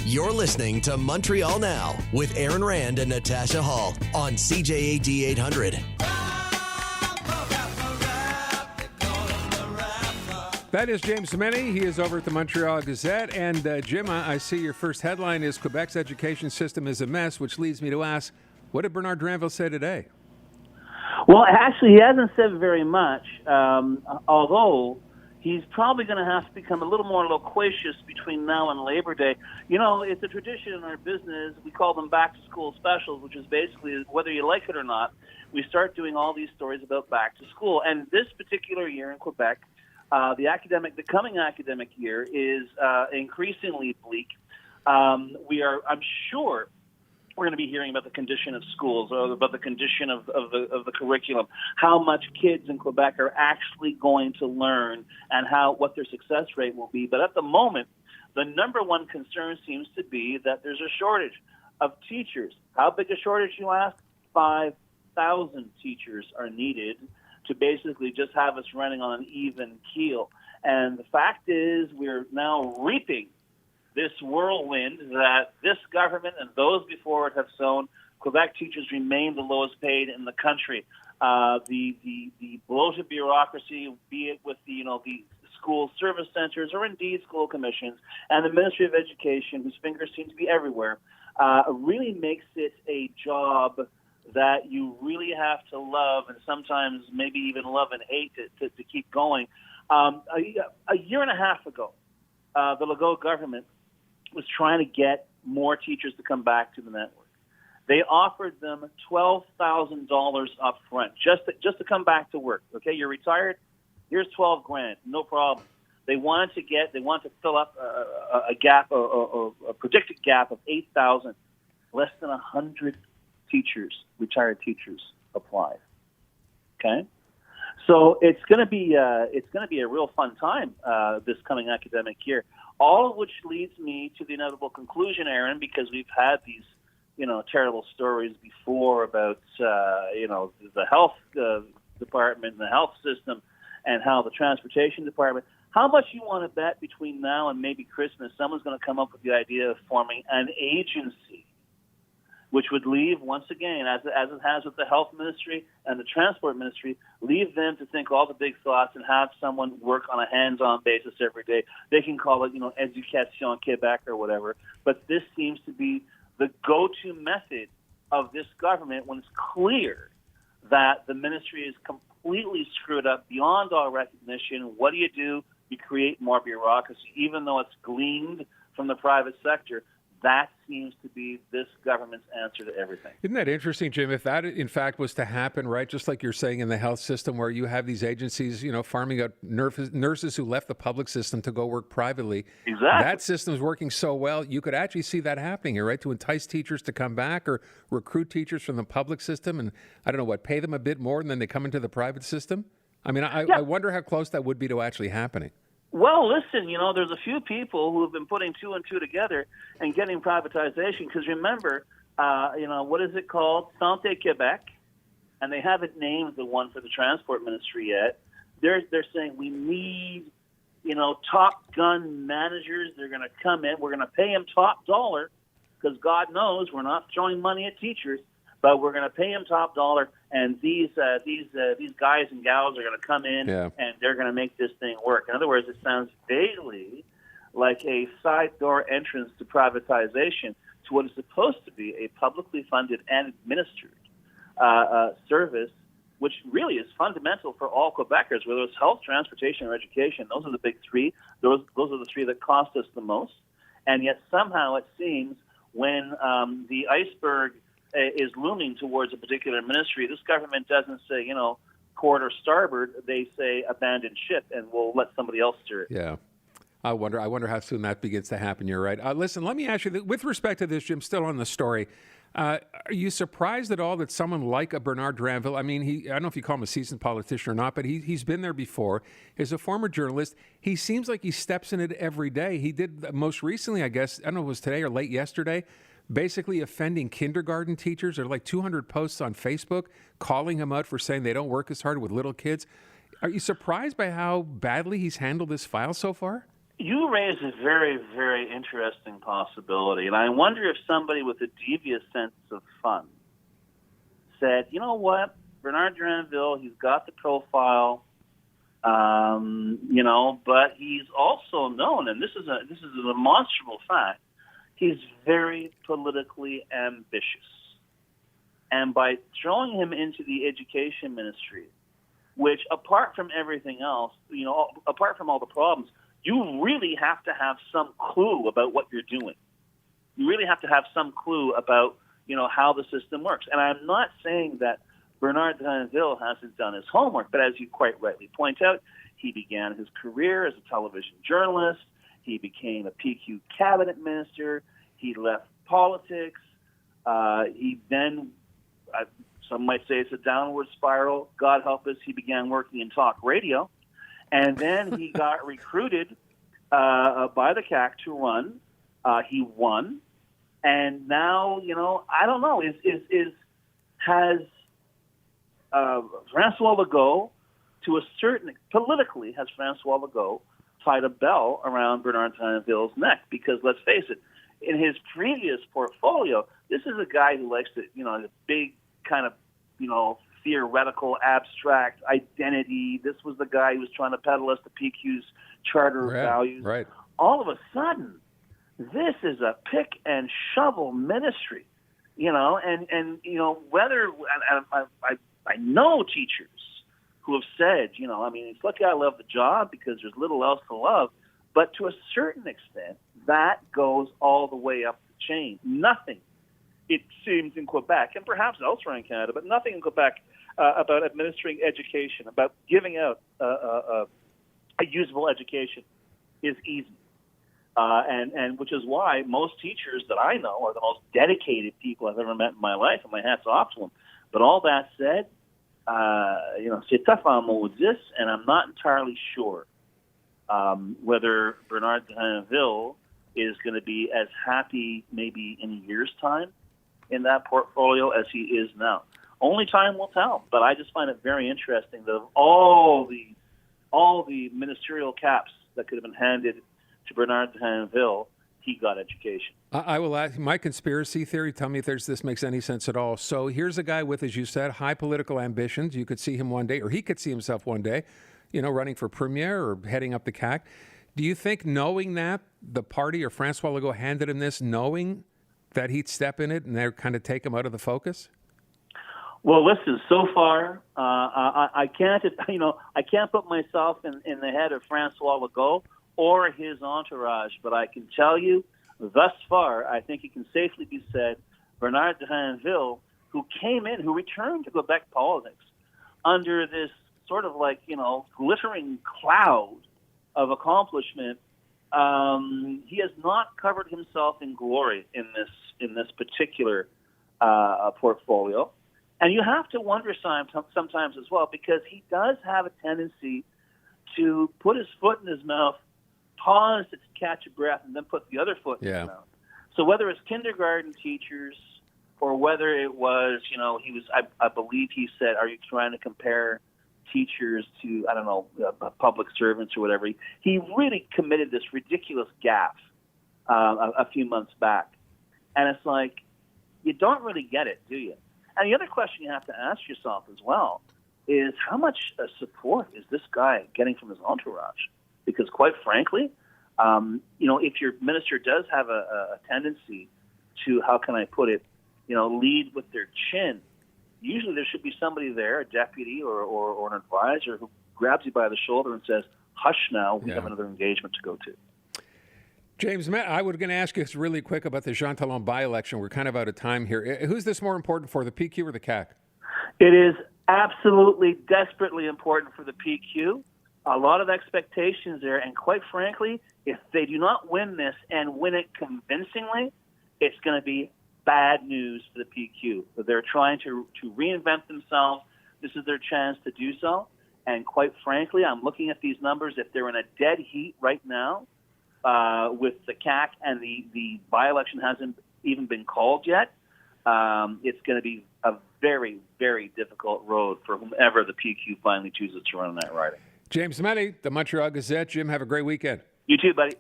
You're listening to Montreal Now with Aaron Rand and Natasha Hall on CJAD 800. That is James Mennie. He is over at the Montreal Gazette. And Jim, I see your first headline is Quebec's education system is a mess, which leads me to ask, what did Bernard Dranville say today? Well, actually, he hasn't said very much, although he's probably going to have to become a little more loquacious between now and Labor Day. You know, it's a tradition in our business. We call them back-to-school specials, which is basically, whether you like it or not, we start doing all these stories about back to school. And this particular year in Quebec, the coming academic year is increasingly bleak. I'm sure we're going to be hearing about the condition of schools, or about the condition of the curriculum, how much kids in Quebec are actually going to learn, and what their success rate will be. But at the moment, the number one concern seems to be that there's a shortage of teachers. How big a shortage, you ask? 5,000 teachers are needed to basically just have us running on an even keel. And the fact is, we're now reaping this whirlwind that this government and those before it have sown. Quebec teachers remain the lowest paid in the country. The bloated bureaucracy, be it with the school service centers or indeed school commissions, and the Ministry of Education, whose fingers seem to be everywhere, really makes it a job that you really have to love, and sometimes maybe even love and hate to keep going. A year and a half ago, the Legault government was trying to get more teachers to come back to the network. They offered them $12,000 up front just to come back to work. Okay, you're retired, here's $12,000, no problem. They wanted to fill up a gap, a predicted gap of 8,000. Less than 100 retired teachers applied. Okay, so it's going to be a real fun time this coming academic year. All of which leads me to the inevitable conclusion, Aaron, because we've had these, terrible stories before about, the health department and the health system, and how the transportation department. How much you want to bet between now and maybe Christmas, someone's going to come up with the idea of forming an agency, which would leave, once again, as it has with the health ministry and the transport ministry, leave them to think all the big thoughts and have someone work on a hands-on basis every day. They can call it, Éducation Québec or whatever. But this seems to be the go-to method of this government when it's clear that the ministry is completely screwed up beyond all recognition. What do? You create more bureaucracy, even though it's gleaned from the private sector. That seems to be this government's answer to everything. Isn't that interesting, Jim? If that, in fact, was to happen, right, just like you're saying in the health system where you have these agencies, farming out nurses who left the public system to go work privately. Exactly. That system's working so well, you could actually see that happening here, right, to entice teachers to come back or recruit teachers from the public system and, pay them a bit more and then they come into the private system? I mean, I wonder how close that would be to actually happening. Well, listen, there's a few people who have been putting two and two together and getting privatization. Because remember, what is it called? Santé Québec, and they haven't named the one for the transport ministry yet. They're saying we need, top gun managers. They're going to come in. We're going to pay them top dollar because God knows we're not throwing money at teachers, but we're going to pay them top dollar. And these guys and gals are going to come in and they're going to make this thing work. In other words, it sounds vaguely like a side door entrance to privatization to what is supposed to be a publicly funded and administered service, which really is fundamental for all Quebecers, whether it's health, transportation, or education. Those are the big three. Those are the three that cost us the most. And yet somehow it seems when the iceberg is looming towards a particular ministry, this government doesn't say, port or starboard. They say abandon ship, and we'll let somebody else steer it. Yeah. I wonder how soon that begins to happen. You're right. Listen, let me ask you, with respect to this, Jim, still on the story, are you surprised at all that someone like a Bernard Dranville, I don't know if you call him a seasoned politician or not, but he's been there before. He's a former journalist. He seems like he steps in it every day. He did most recently, I guess, I don't know if it was today or late yesterday, basically offending kindergarten teachers. There are like 200 posts on Facebook calling him out for saying they don't work as hard with little kids. Are you surprised by how badly he's handled this file so far? You raise a very, very interesting possibility, and I wonder if somebody with a devious sense of fun said, you know what, Bernard Dranville, he's got the profile, but he's also known, and this is a demonstrable fact, he's very politically ambitious. And by throwing him into the education ministry, which apart from everything else, apart from all the problems, you really have to have some clue about what you're doing. You really have to have some clue about, how the system works. And I'm not saying that Bernard Dranville hasn't done his homework, but as you quite rightly point out, he began his career as a television journalist. He became a PQ cabinet minister. He left politics. He then, some might say it's a downward spiral. God help us, he began working in talk radio. And then he got recruited by the CAC to run. He won. And now, I don't know, has Francois Legault, politically, has Francois Legault tied a bell around Bernard Dranville's neck? Because let's face it, in his previous portfolio, this is a guy who likes to, the big kind of, theoretical, abstract identity. This was the guy who was trying to peddle us the PQ's charter of values. Right. All of a sudden, this is a pick and shovel ministry, whether I know teachers who have said, it's lucky I love the job because there's little else to love. But to a certain extent, that goes all the way up the chain. Nothing, it seems, in Quebec, and perhaps elsewhere in Canada, but nothing in Quebec about administering education, about giving out a usable education is easy. And which is why most teachers that I know are the most dedicated people I've ever met in my life, and my hat's off to them. But all that said, c'est tough en maudit, and I'm not entirely sure whether Bernard Dranville is going to be as happy maybe in a year's time in that portfolio as he is now. Only time will tell, but I just find it very interesting that of all the ministerial caps that could have been handed to Bernard Dranville, he got education. I will ask my conspiracy theory. Tell me if this makes any sense at all. So here's a guy with, as you said, high political ambitions. You could see him one day, or he could see himself one day, running for premier or heading up the CAC. Do you think, knowing that, the party or Francois Legault handed him this, knowing that he'd step in it and they're kind of take him out of the focus? Well, listen. So far, I can't. I can't put myself in the head of Francois Legault or his entourage, but I can tell you, thus far, I think it can safely be said, Bernard Dranville, who returned to Quebec politics under this sort of glittering cloud of accomplishment, he has not covered himself in glory in this particular portfolio. And you have to wonder sometimes as well, because he does have a tendency to put his foot in his mouth, pause to catch a breath, and then put the other foot in his mouth. So whether it's kindergarten teachers or whether it was, I believe he said, are you trying to compare teachers to, public servants or whatever? He really committed this ridiculous gaffe a few months back. And it's like, you don't really get it, do you? And the other question you have to ask yourself as well is, how much support is this guy getting from his entourage? Because quite frankly, if your minister does have a tendency to, how can I put it, lead with their chin, usually there should be somebody there, a deputy or an advisor, who grabs you by the shoulder and says, hush now, we have another engagement to go to. James, I was going to ask you really quick about the Jean Talon by-election. We're kind of out of time here. Who's this more important for, the PQ or the CAC? It is absolutely, desperately important for the PQ. A lot of expectations there, and quite frankly, if they do not win this and win it convincingly, it's going to be bad news for the PQ. They're trying to reinvent themselves. This is their chance to do so. And quite frankly, I'm looking at these numbers. If they're in a dead heat right now with the CAC and the by-election hasn't even been called yet, it's going to be a very, very difficult road for whomever the PQ finally chooses to run in that riding. James Mennie, the Montreal Gazette. Jim, have a great weekend. You too, buddy.